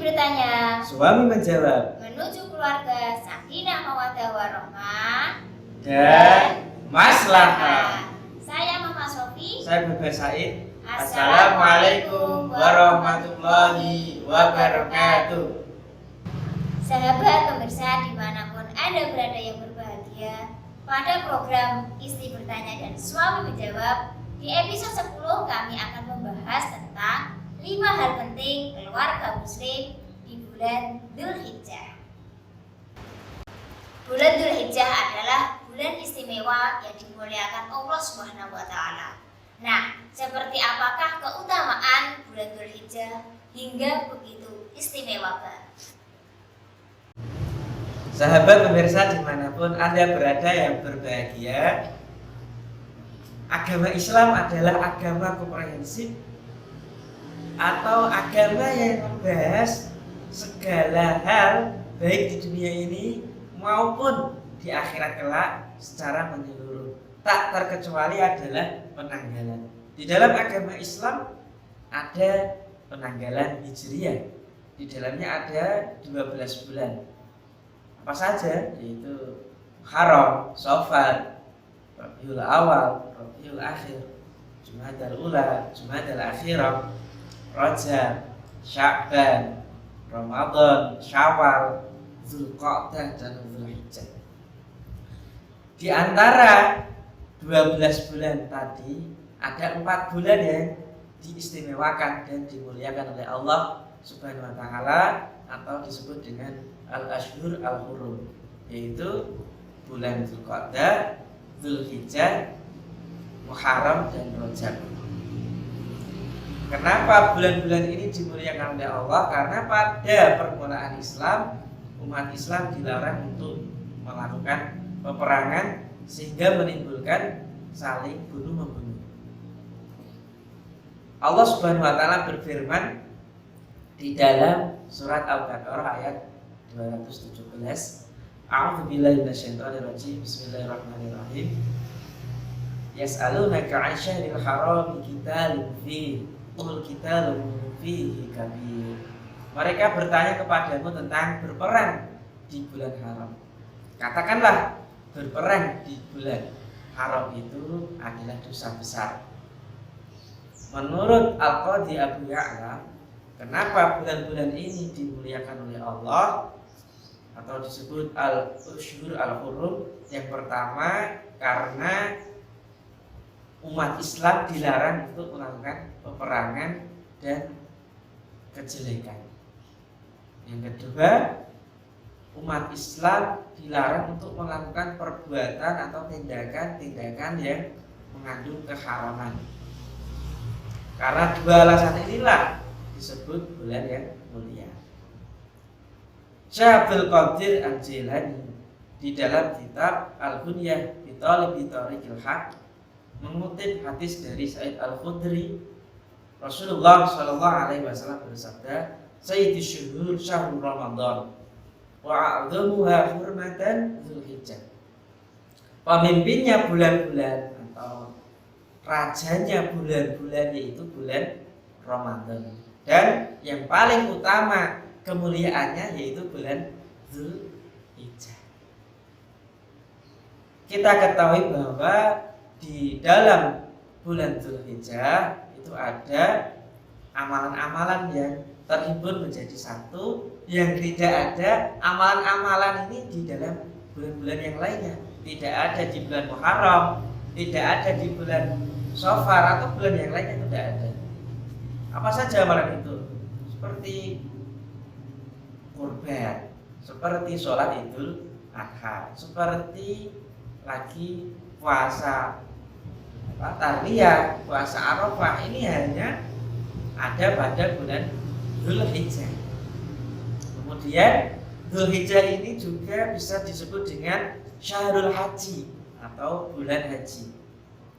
bertanya, suami menjawab, menuju keluarga sakinah mawaddah warahmah dan maslahah. Saya Mama Sofi. Saya Bapak Said. Assalamualaikum warahmatullahi wabarakatuh. Sahabat pemirsa dimanapun Anda berada yang berbahagia, pada program Istri Bertanya dan Suami Menjawab, di episode 10 kami akan membahas tentang 5 hal penting keluarga muslim di bulan Dzulhijjah. Bulan Dzulhijjah adalah bulan istimewa yang dimuliakan Allah Subhanahu wa taala. Nah, seperti apakah keutamaan bulan Dzulhijjah hingga begitu istimewa, Pak? Sahabat pemirsa dimanapun Anda berada yang berbahagia, agama Islam adalah agama komprehensif atau agama yang membahas segala hal baik di dunia ini maupun di akhirat kelak secara menyeluruh. Tak terkecuali adalah penanggalan. Di dalam agama Islam ada penanggalan Hijriyah. Di dalamnya ada 12 bulan. Apa saja? Yaitu Muharram, Shawwal, Rabiul Awal, Rabiul Akhir, Jumadal Ula, Jumadal Akhirah, Rajab, Sya'ban, Ramadan, Syawal, Dzulqa'dah dan Dzulhijjah. Di antara 12 bulan tadi ada 4 bulan yang diistimewakan dan dimuliakan oleh Allah Subhanahu wa taala atau disebut dengan Al-Ashhur Al-Hurum, yaitu bulan Dzulqa'dah, Dzulhijjah, Muharram dan Rajab. Kenapa bulan-bulan ini dimuliakan oleh Allah? Karena pada permulaan Islam, umat Islam dilarang untuk melakukan peperangan sehingga menimbulkan saling bunuh-membunuh. Allah Subhanahu wa taala berfirman di dalam surat Al-Baqarah ayat 217, A'udzubillahi minasyaitonirrajim. Bismillahirrahmanirrahim. Yas'alunaka 'an syahril haram qitalin fihi qul qitalun fihi kabir. Mereka bertanya kepadamu tentang berperang di bulan haram. Katakanlah, berperang di bulan haram itu adalah dosa besar. Menurut Al-Qadhi Abu Ya'la, kenapa bulan-bulan ini dimuliakan oleh Allah atau disebut Al-Ashhur Al-Hurum? Yang pertama, karena umat Islam dilarang untuk melakukan peperangan dan kejelekan. Yang kedua, umat Islam dilarang untuk melakukan perbuatan atau tindakan-tindakan yang mengandung keharaman. Karena dua alasan inilah disebut bulan yang mulia. Syekh Abdul Qadir Al-Jilani di dalam kitab Al-Bunyah bi Thalibi Thariqil Haq mengutip hadis dari Sa'id Al-Khudri, Rasulullah sallallahu alaihi wasallam bersabda, "Sayyidus syuhur syahrul Ramadan wa a'dhamuha hurmatan Dzulhijjah." Pemimpinnya bulan-bulan atau rajanya bulan-bulan yaitu bulan Ramadan, dan yang paling utama kemuliaannya yaitu bulan Dzulhijjah. Kita ketahui bahwa di dalam bulan Dzulhijjah itu ada amalan-amalan yang terhimpun menjadi satu, yang tidak ada amalan-amalan ini di dalam bulan-bulan yang lainnya. Tidak ada di bulan Muharram, tidak ada di bulan Shawwal atau bulan yang lainnya, tidak ada. Apa saja amalan itu? Seperti kurban, seperti sholat Idul Adha, seperti lagi puasa Tarwiyah, puasa Arafah. Ini hanya ada pada bulan Dzulhijjah. Kemudian Dzulhijjah ini juga bisa disebut dengan Syahrul Haji atau bulan haji.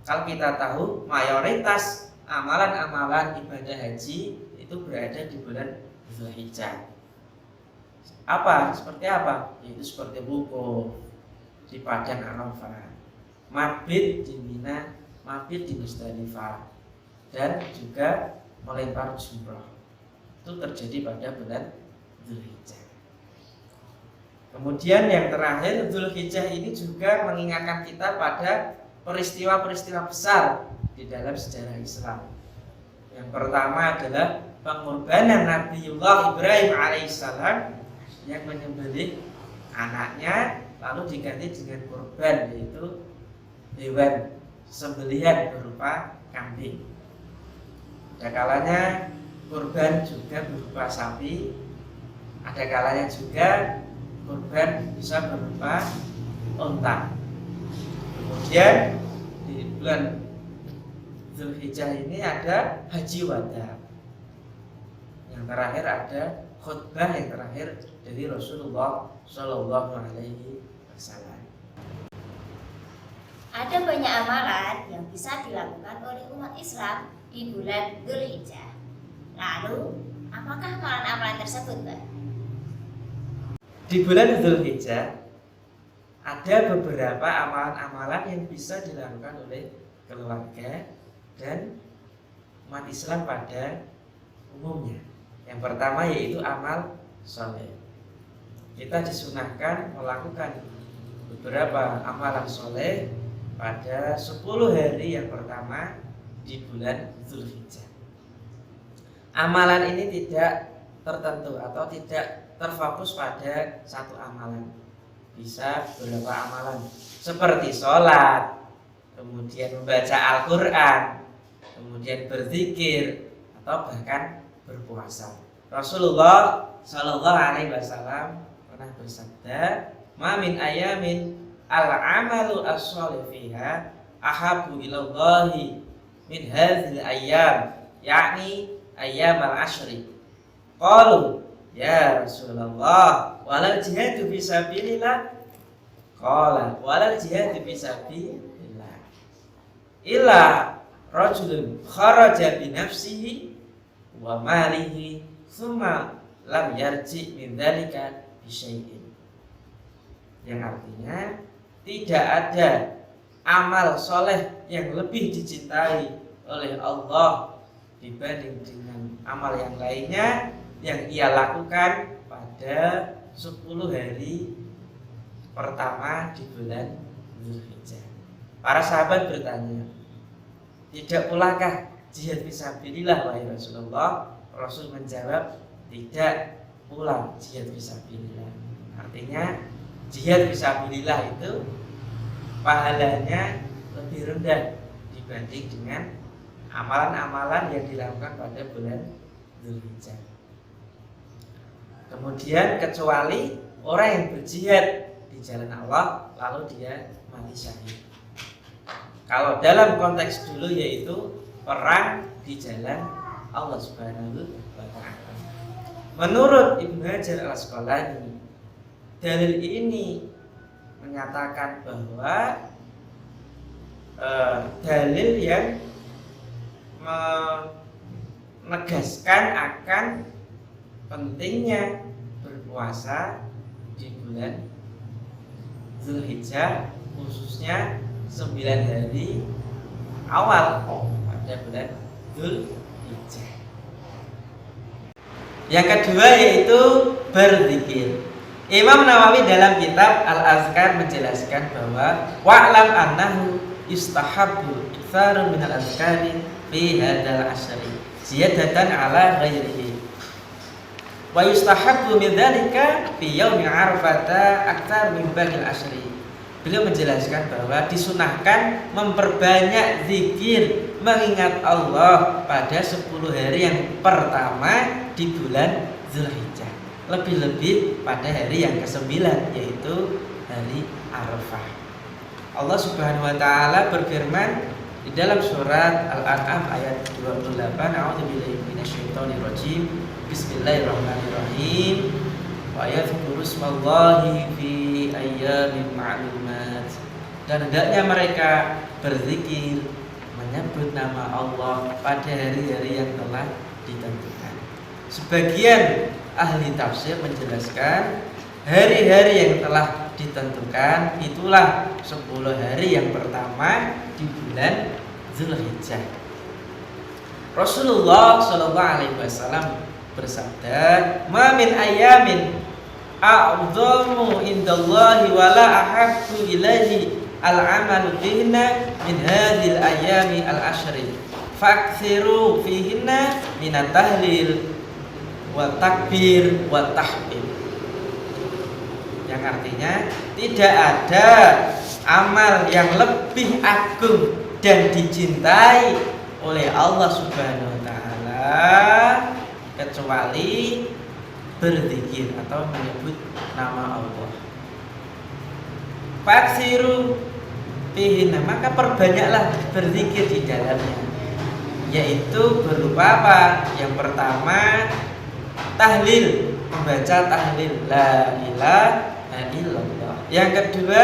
Kalau kita tahu mayoritas amalan-amalan ibadah haji itu berada di bulan Dzulhijjah. Seperti apa? Itu seperti wukuf di padang Arafah, mabit di Mina, mabit di Musdalifah, dan juga melempar jumrah. Itu terjadi pada bulan Dzulhijjah. Kemudian yang terakhir, Dzulhijjah ini juga mengingatkan kita pada peristiwa-peristiwa besar di dalam sejarah Islam. Yang pertama adalah pengorbanan Nabiullah Ibrahim alaihissalam yang menyembelih anaknya lalu diganti dengan kurban, yaitu hewan sembelihan berupa kambing. Ada kalanya kurban juga berupa sapi, ada kalanya juga kurban bisa berupa unta. Kemudian di bulan Dzulhijjah ini ada haji wada. Yang terakhir ada khutbah yang terakhir dari Rasulullah Shallallahu Alaihi Wasallam. Ada banyak amalan yang bisa dilakukan oleh umat Islam di bulan Dzulhijjah. Lalu, apakah amalan-amalan tersebut, Mbak? Di bulan Dzulhijjah ada beberapa amalan-amalan yang bisa dilakukan oleh keluarga dan umat Islam pada umumnya. Yang pertama yaitu amal soleh. Kita disunahkan melakukan beberapa amalan soleh pada 10 hari yang pertama di bulan Dzulhijjah. Amalan ini tidak tertentu atau tidak terfokus pada satu amalan. Bisa beberapa amalan seperti sholat, kemudian membaca Al-Quran, kemudian berzikir, atau bahkan berpuasa. Rasulullah Shallallahu Alaihi Wasallam pernah bersabda, "Ma min ayamin al-amalu as-shalih fiha ahabu ilallahi min hadhil ayyam, yakni ayyam al-ashri." Qalu, "Ya Rasulullah, walal jihadu fisabilillah?" Qala, "Walal jihadu fisabilillah illa rajulun kharaja bi nafsihi wa malihi tsumma lam yarji min dzalika bi syai'in." Yang artinya tidak ada amal soleh yang lebih dicintai oleh Allah dibanding dengan amal yang lainnya yang ia lakukan pada 10 hari pertama di bulan Dzulhijjah. Para sahabat bertanya, "Tidak pulakah jihad fisabilillah wahai Rasulullah?" Rasul menjawab, "Tidak pula jihad fisabilillah." Artinya jihad fisabilillah itu pahalanya lebih rendah dibanding dengan amalan-amalan yang dilakukan pada bulan Dzulhijjah. Kemudian kecuali orang yang berjihad di jalan Allah lalu dia mati syahid. Kalau dalam konteks dulu yaitu perang di jalan Allah Subhanahu wa taala. Menurut Ibnu Hajar Al-Asqalani, dalil ini menyatakan bahwa dalil yang menegaskan akan pentingnya berpuasa di bulan Dzulhijjah, khususnya 9 hari awal pada bulan Dzulhijjah. Yang kedua yaitu berzikir. Imam Nawawi dalam kitab Al-Azkar menjelaskan bahwa wa'lam annahu yustahabbu iktsaru minal azkari fi hadzal asyri ziyadatan ala ghairihi wa yustahabbu min dzalika fi yaumi arafata aktsar min baqil asyri. Beliau menjelaskan bahwa disunahkan memperbanyak zikir mengingat Allah pada 10 hari yang pertama di bulan Dzulhijjah, lebih-lebih pada hari yang ke-9 yaitu hari Arafah. Allah Subhanahu wa taala berfirman di dalam surat Al-An'am ayat 28, A'udzubillahi minasyaitonir rajim. Bismillahirrahmanirrahim. Wa yadhkuru ismallahi fi ayyamin ma'lumat. Dan hendaknya mereka berzikir menyebut nama Allah pada hari-hari yang telah ditentukan. Sebagian ahli tafsir menjelaskan hari-hari yang telah ditentukan itulah 10 hari yang pertama di bulan Dzulhijjah. Rasulullah Shallallahu Alaihi Wasallam bersabda, "Ma min ayamin a'dhamu indallahi wa la ahabbu ilaihi al-amalu fihinna min hadhil ayami al-ashri. Fakthiru fihinna minat tahlil wa takbir wa tahmid." Yang artinya tidak ada amal yang lebih agung dan dicintai oleh Allah Subhanahu wa taala kecuali berzikir atau menyebut nama Allah. Faksiru fihinna, maka perbanyaklah berzikir di dalamnya, yaitu berupa apa? Yang pertama tahlil, membaca tahlil la ilaha illallah. Yang kedua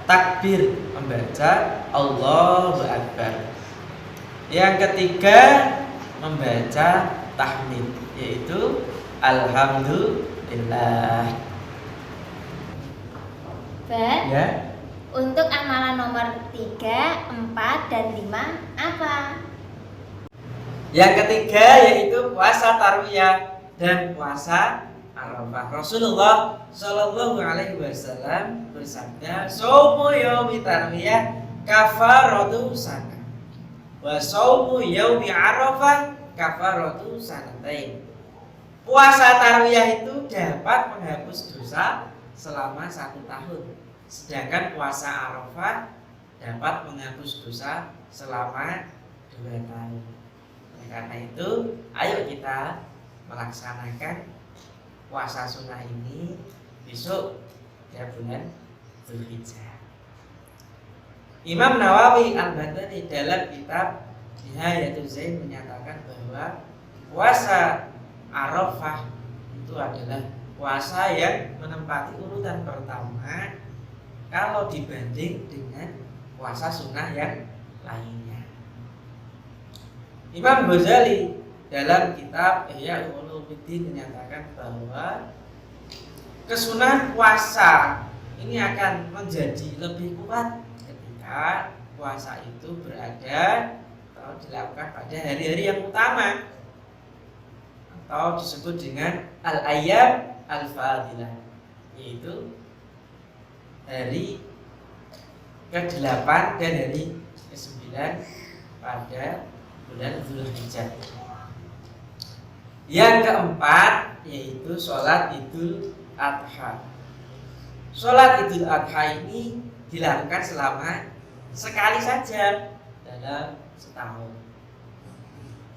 takbir, membaca Allahu Akbar. Yang ketiga membaca tahmid, yaitu alhamdulillah. Ya. Untuk amalan nomor 3, 4, dan 5 apa? Yang ketiga yaitu puasa tarwiyah dan puasa Arafah. Rasulullah Shallallahu Alaihi Wasallam bersabda, "Shaumu yaumi tarwiyah kafaratu sanah, wa shaumu yaumi Arafah kafaratu sanatain." Puasa tarwiyah itu dapat menghapus dosa selama 1 tahun, sedangkan puasa Arafah dapat menghapus dosa selama 2 tahun. Karena itu, ayo kita melaksanakan puasa sunnah ini besok ya bulan Dzulhijjah. Imam Nawawi Al-Badani dalam kitab Nihayatul Zain menyatakan bahwa puasa Arafah itu adalah puasa yang menempati urutan pertama kalau dibanding dengan puasa sunnah yang lainnya. Imam Ghazali dalam kitab Ihya Ulumuddin menyatakan bahwa kesunahan puasa ini akan menjadi lebih kuat ketika puasa itu berada atau dilakukan pada hari-hari yang utama atau disebut dengan al-ayyam al-fadilah, yaitu hari ke-8 dan hari ke-9 pada bulan Dzulhijjah. Yang keempat yaitu sholat Idul Adha. Sholat Idul Adha ini dilakukan selama sekali saja dalam setahun.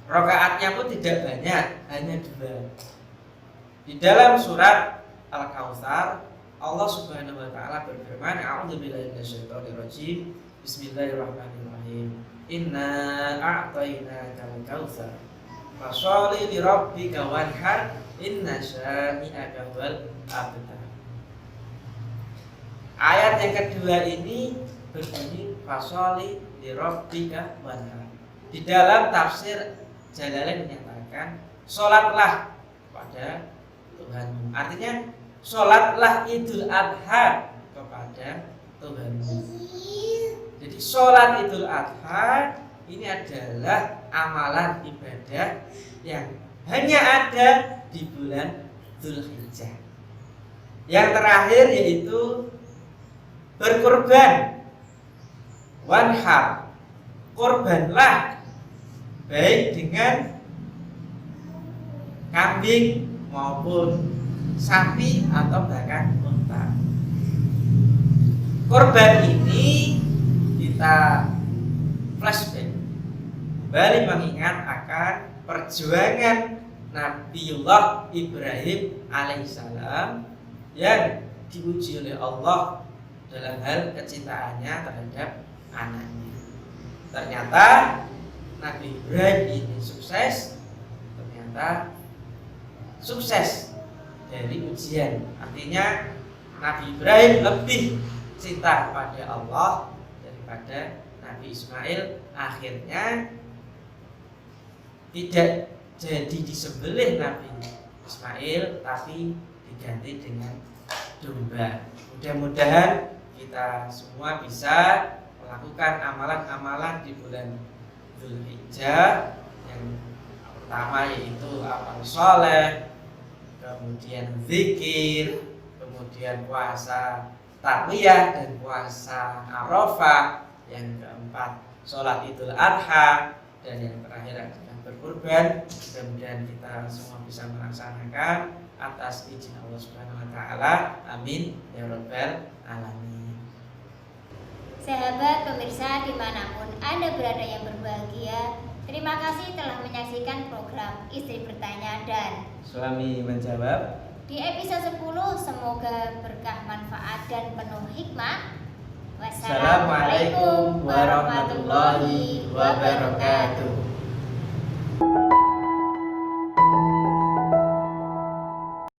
Rakaatnya pun tidak banyak, hanya 2. Di dalam surat Al-Kautsar Allah Subhanahu wa taala berfirman, "A'udzubillahi minasyaitonir rajim. Bismillahirrahmanirrahim. Inna a'tainakal kautsar. Fasholli li rabbika wanhar. Inna syani'aka wal abtar." Ayat yang kedua ini berbunyi fasholli li rabbika wanhar. Di dalam tafsir Jalalain menyatakan sholatlah pada Tuhanmu. Artinya sholatlah Idul Adha kepada Tuhanmu. Jadi sholat Idul Adha ini adalah amalan ibadah yang hanya ada di bulan Dzulhijjah. Yang terakhir yaitu berkurban, wanhar, kurbanlah baik dengan kambing maupun sapi atau bahkan unta. Kurban ini kita flashback kembali mengingat akan perjuangan Nabiullah Ibrahim alaihissalam yang diuji oleh Allah dalam hal kecintaannya terhadap anaknya. Ternyata Nabi Ibrahim ini sukses, ternyata sukses dari ujian. Artinya Nabi Ibrahim lebih cinta pada Allah daripada Nabi Ismail. Akhirnya tidak jadi disembelih Nabi Ismail, tapi diganti dengan domba. Mudah-mudahan kita semua bisa melakukan amalan-amalan di bulan Dzulhijjah yang pertama yaitu amal soleh, kemudian zikir, kemudian puasa takwiyah dan puasa Arafah, yang keempat sholat Idul Adha, dan yang terakhir adalah berkurban. Mudah-mudahan kita semua bisa melaksanakan atas izin Allah Subhanahu wa taala. Amin ya rabbal alamin. Sahabat pemirsa dimanapun Anda berada yang berbahagia, terima kasih telah menyaksikan program Istri Bertanya dan Suami Menjawab. di episode 10 semoga berkah, manfaat, dan penuh hikmah. Wassalamualaikum warahmatullahi wabarakatuh.